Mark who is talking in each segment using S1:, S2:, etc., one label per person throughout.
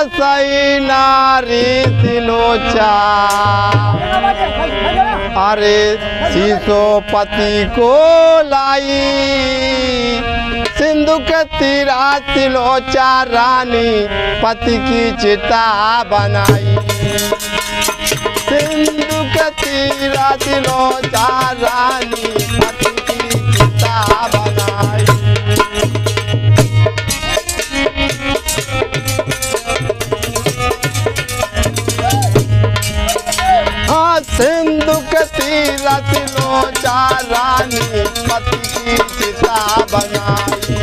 S1: सही नारी तिलोचा। अरे शीशो पति को लाई, सिंधु के तीरा तिलोचा रानी पति की चिता बनाई। सिंधु के तीरा तिलोचा रानी पति की चिता बनाई। हाँ सिंधु के तीरा तिलोचा रानी पति की चिता बनाई।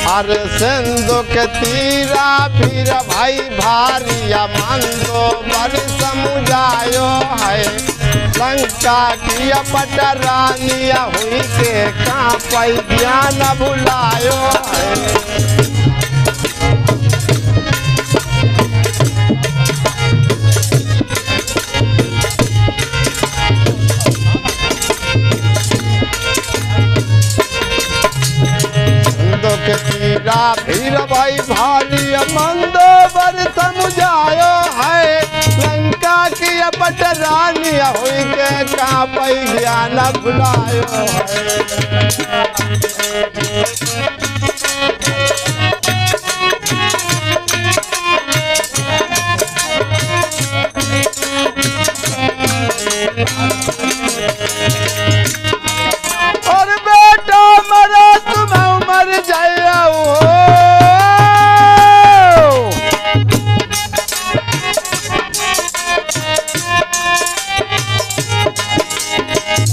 S1: अरे सिंधु के तीरा फिर भाई भारिया मंदो बर समुझायो है। लंका की पटरानिया हुई के कांपई ज्ञान भुलायो है। तीरा फिर भाई भारी मंदो बर समुझायो है। लंका की पटरानी हुई के कांपई ज्ञान भुलायो है। और बेटा मरा तुम मर जाओ।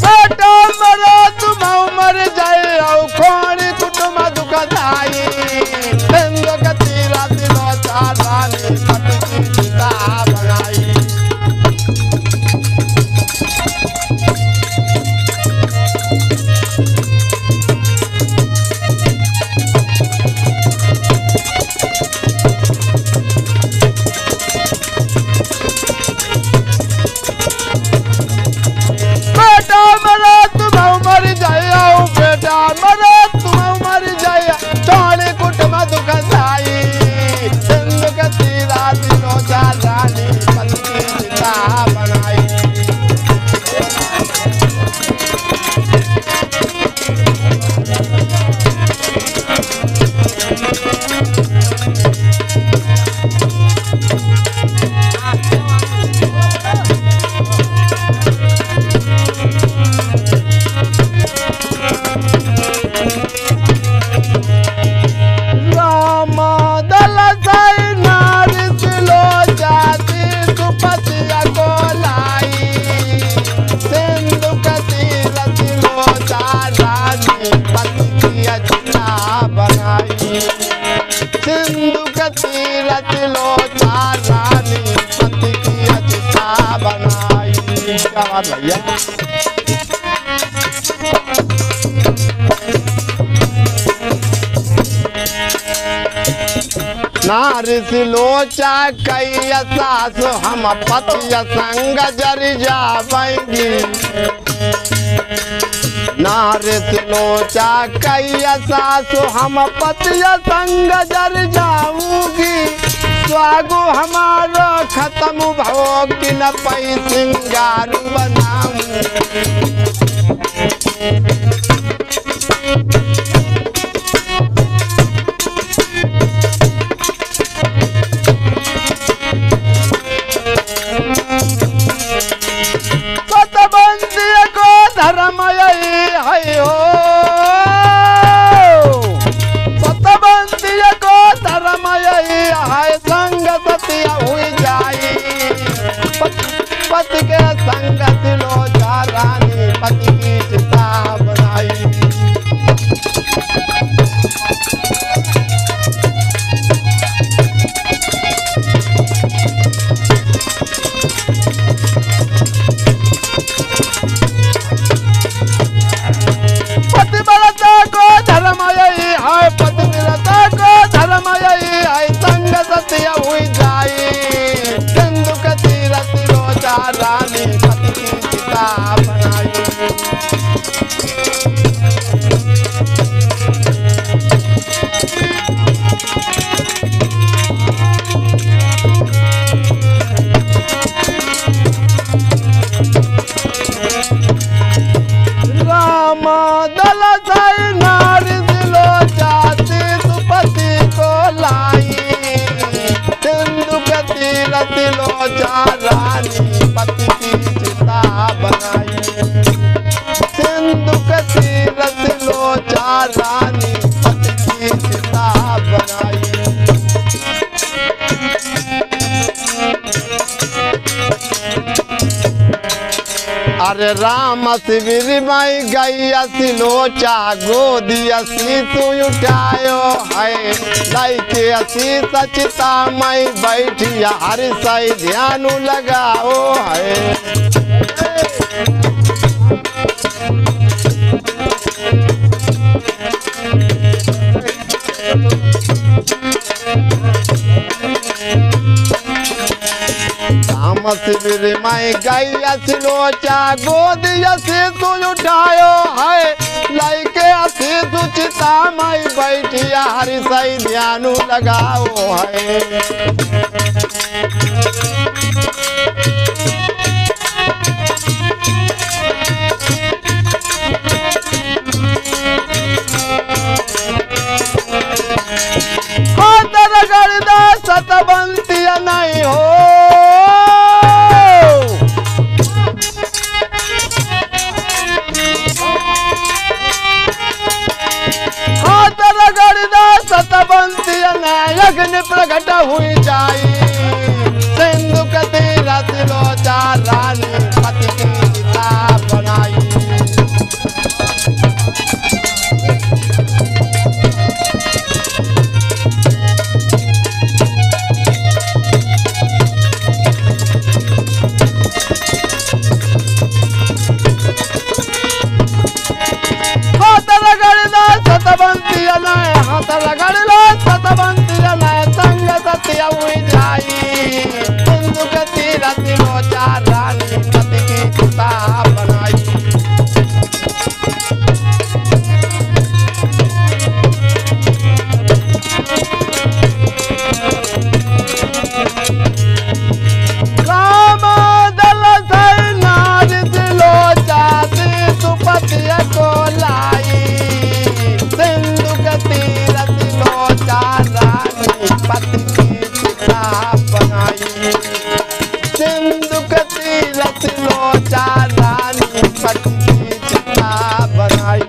S1: बेटा मरा तुम मर जाओ, खोड़ी कुटुम दुखदाई। सिंधु के तीरा तिलोचा रानी पति की चिता बनाई। बेटा मरा तुम मर जाओ, बेटा मरा तुम मर जाओ, छोड़ी कुटुम दुखदाई। सिंधु के तीरा तिलोचा रानी पति की चिता बनाई। सिंधु के तीरा तिलोचा रानी पति की चिता बनाई। क्या बात भैया। नारी तिलोचा कई सास हम पति संग जर जावेंगी। नारी तिलोचा कई सास हम पति संग जर जाऊंगी। स्वागु हमारा खत्म भोग न पै सिंगार बनाऊं। सतबंदी को धर्म यही है हो। सतबंदी को धर्म यही है, संग सतिया हुई जाई। पति के संग तिलोचा रानी पति की चिता बनाई। पतिव्रता को धर्म यही है, पतिव्रता को धर्म यही है। अरे राम शिविर माई गई लोचा गोदी तू उठायो है लाइके असी सचिता माई बैठिया हर सही ध्यान लगाओ है। शिविर माई गई लोचा गोदिया से तू उठायो है लाइके असी सुचिता माई बैठिया हरि सही ध्यान लगाओ है। सतबंती नहीं हो सतबंती अग्नि प्रकट हुई जाई सिंधु कति रतिलोचा रानी पति की सीता बनाई। सतबंती हाथ रगड़ लो सतबंती संग सत्य हुई जाई सिंधु गति रति लोचा रानी पति की सीता बनाई। राम दल से नारी लोचा सुपति को लाई सिंधु गति रति लोचा रानी पति की सीता बनाई। सिंधु गति रति लोचा रानी पति की सीता बनाई।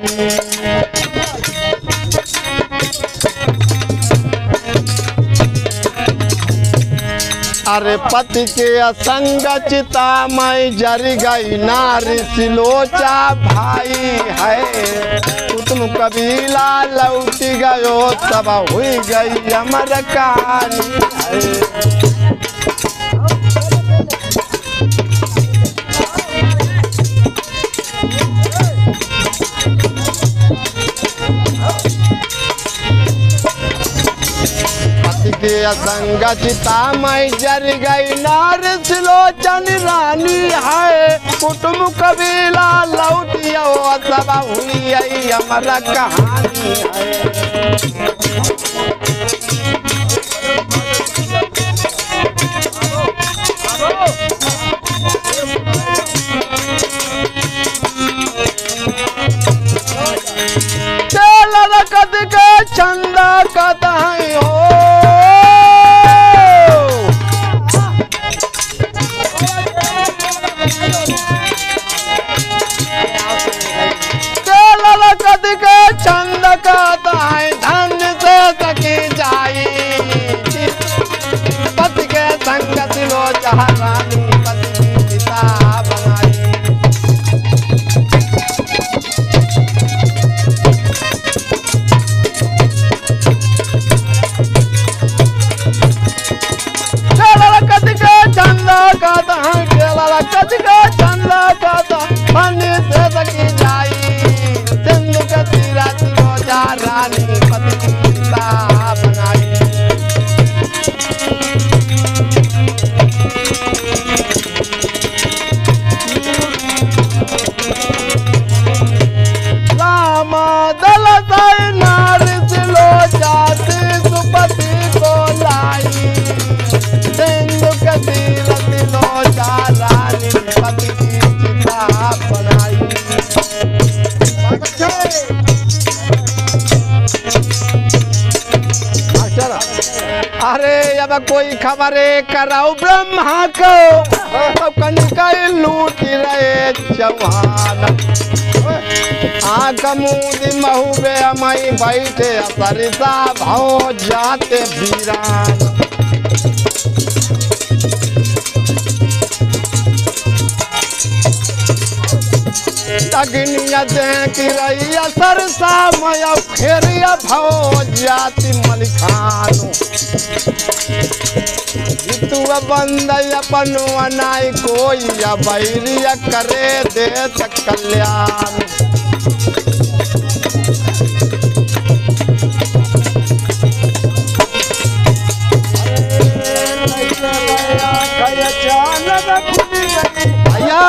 S1: अरे पति के असंग चिता में जर गई नारी सिलोचा भाई है तुम कबीला लौट गयो तब हुई गई अमर कहानी है। असंग चिता में जर गई नार सिलोचन रानी है कुटुम कबीला लौटियो सब हुई अमर कहानी है। कद के चंदा कदाई हो कद के चंद कदाई धन से सकी जाई पति के संगत लोचा रानी पति की सीता बनाई। रानी पति की सीता बनाई। राम दल से नारी सिलोचा सुपति को लाई सिंधु गति रति लोचा रानी पति की सीता बनाई। अरे अब कोई खबरे कराओ ब्रह्मा को कनिका लूट रहे चौहान आंख मूंद महुबे मई बैठे सरिता भाव जाते वीरान। अग्निया दे की रैया सरसा मया फेरिया भव जाति मलिखानु तू बंद अपन अनाई कोई या बैरिया करे दे कल्याण भैया